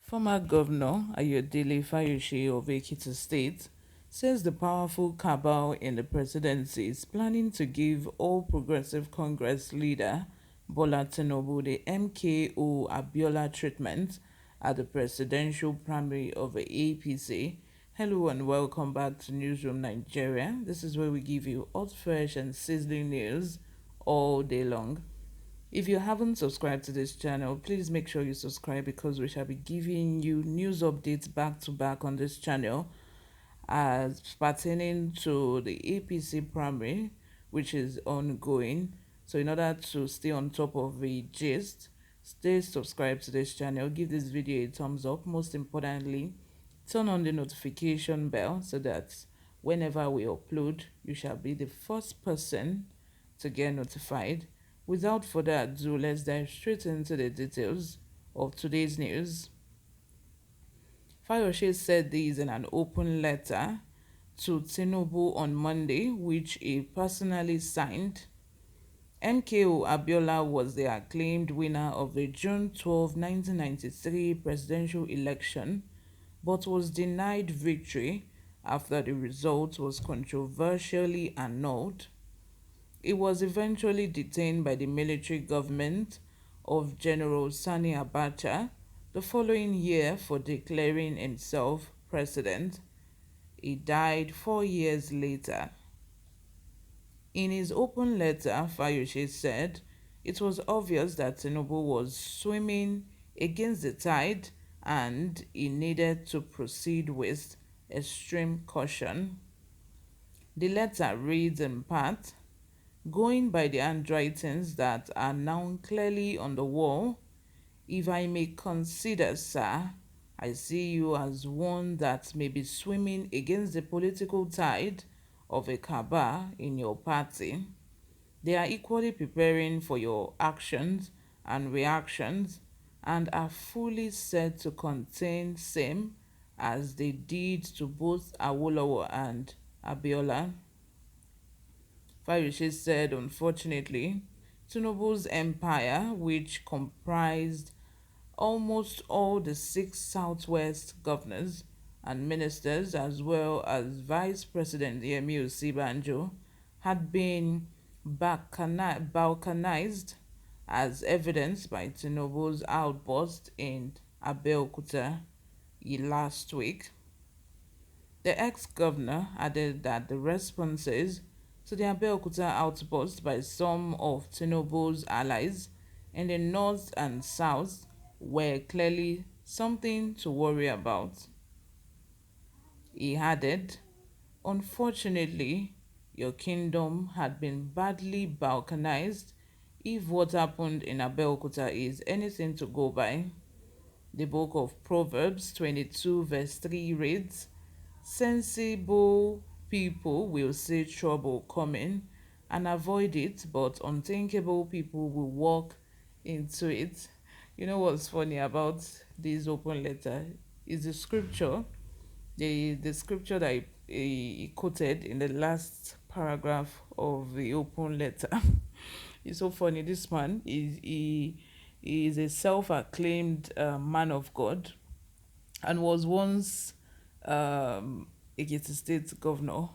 Former Governor Ayodele Fayose of Ekiti State says the powerful cabal in the presidency is planning to give All Progressive Congress leader Bola Tinubu the MKO Abiola treatment at the presidential primary of the APC. Hello and welcome back to Newsroom Nigeria. This is where we give you hot, fresh, and sizzling news all day long. If you haven't subscribed to this channel, please make sure you subscribe because we shall be giving you news updates back to back on this channel as pertaining to the APC primary, which is ongoing. So in order to stay on top of the gist, stay subscribed to this channel, give this video a thumbs up. Most importantly, turn on the notification bell so that whenever we upload, you shall be the first person to get notified. Without further ado, let's dive straight into the details of today's news. Fayose said this in an open letter to Tinubu on Monday, which he personally signed. MKO Abiola was the acclaimed winner of the June 12, 1993 presidential election, but was denied victory after the result was controversially annulled. He was eventually detained by the military government of General Sani Abacha the following year for declaring himself president. He died 4 years later. In his open letter, Fayose said it was obvious that Tinubu was swimming against the tide and he needed to proceed with extreme caution. The letter reads in part, "Going by the handwritings that are now clearly on the wall, if I may consider, sir, I see you as one that may be swimming against the political tide of a cabal in your party. They are equally preparing for your actions and reactions and are fully set to contain same as they did to both Awolowo and Abiola." Fayose said, unfortunately, Tinubu's empire, which comprised almost all the six Southwest governors and ministers, as well as Vice President Yemi Osibanjo, had been balkanized, as evidenced by Tinubu's outburst in Abeokuta last week. The ex-governor added that the responses to the Abeokuta outburst by some of Tinubu's allies in the north and south were clearly something to worry about. He added, "Unfortunately, your kingdom had been badly balkanized if what happened in Abeokuta is anything to go by." The book of Proverbs 22 verse 3 reads, "Sensible people will see trouble coming and avoid it, but unthinkable people will walk into it." You know what's funny about this open letter is the scripture, the scripture that he quoted in the last paragraph of the open letter. It's so funny. This man he is a self-acclaimed man of God and was once Ekiti State Governor.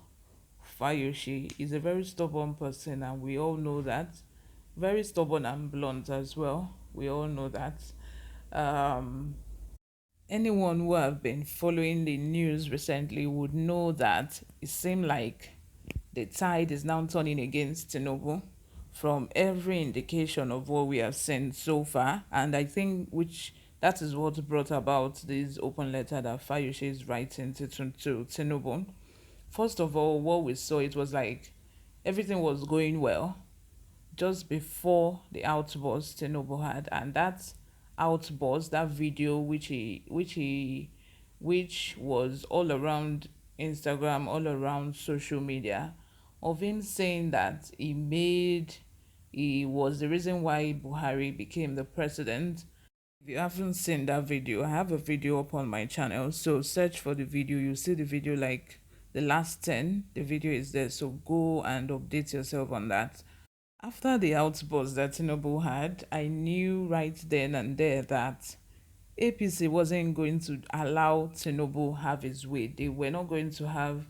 Fayose is a very stubborn person, and we all know that. Very stubborn and blunt as well. We all know that. Um, Anyone who have been following the news recently would know that it seemed like the tide is now turning against Tinubu from every indication of what we have seen so far. And I think which that is what brought about this open letter that Fayose is writing to Tinubu. First of all, what we saw, it was like everything was going well just before the outburst Tinubu had, and that outburst, that video which was all around Instagram, all around social media, of him saying that he was the reason why Buhari became the president. If you haven't seen that video, I have a video up on my channel, so search for the video. You see the video like the last 10. The video is there, so go and update yourself on that. After the outburst that Tinubu had, I knew right then and there that APC wasn't going to allow Tinubu have his way. They were not going to have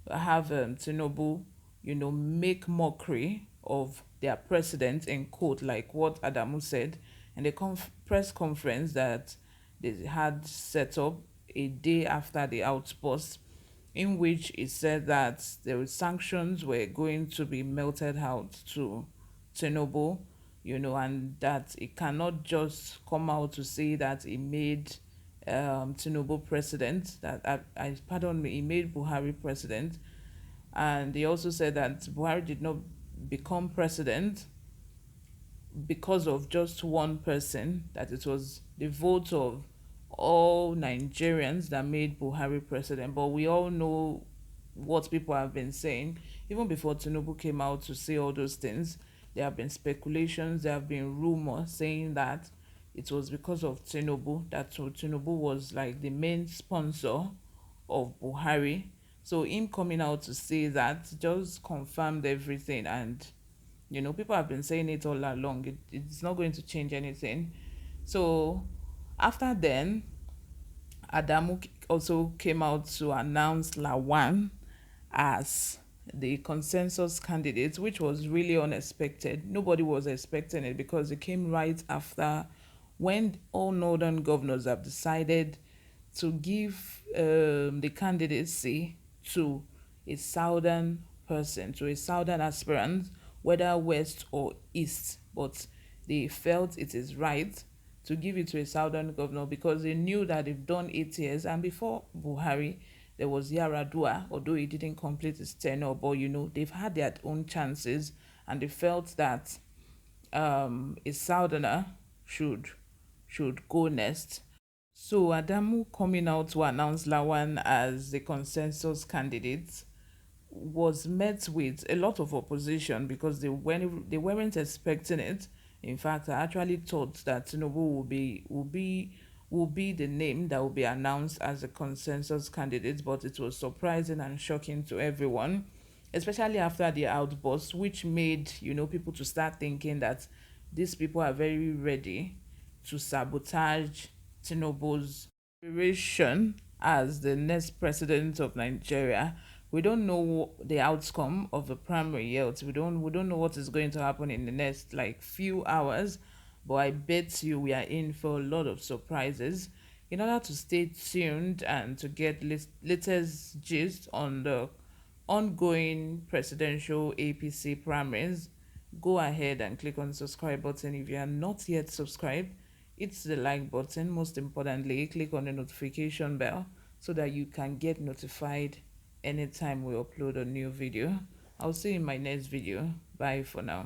Tinubu, make mockery of their president in court, like what Adamu said in the press conference that they had set up a day after the outburst, in which it said that the sanctions were going to be melted out to Tinubu, and that it cannot just come out to say that he made Tinubu president, that pardon me, he made Buhari president, and he also said that Buhari did not become president because of just one person, that it was the vote of all Nigerians that made Buhari president. But we all know what people have been saying. Even before Tinubu came out to say all those things, there have been speculations, there have been rumors saying that it was because of Tinubu, that Tinubu was like the main sponsor of Buhari. So him coming out to say that just confirmed everything, and people have been saying it all along. It's not going to change anything. So after then, Adamu also came out to announce Lawan as the consensus candidate, which was really unexpected. Nobody was expecting it because it came right after when all northern governors have decided to give the candidacy to a southern person, to a southern aspirant, whether west or east. But they felt it is right to give it to a southern governor because they knew that they've done 8 years. And before Buhari, there was Yaradua, although he didn't complete his tenure, but they've had their own chances, and they felt that a southerner should go next. So Adamu coming out to announce Lawan as the consensus candidate was met with a lot of opposition because they weren't expecting it. In fact, I actually thought that Tinubu will be the name that will be announced as a consensus candidate, but it was surprising and shocking to everyone, especially after the outburst, which made people to start thinking that these people are very ready to sabotage Tinubu's aspiration as the next president of Nigeria. We don't know the outcome of the primary yet. We don't know what is going to happen in the next like few hours, but I bet you we are in for a lot of surprises. In order to stay tuned and to get latest gist on the ongoing presidential APC primaries, go ahead and click on the subscribe button if you are not yet subscribed. It's the like button. Most importantly, click on the notification bell so that you can get notified anytime we upload a new video. I'll see you in my next video. Bye for now.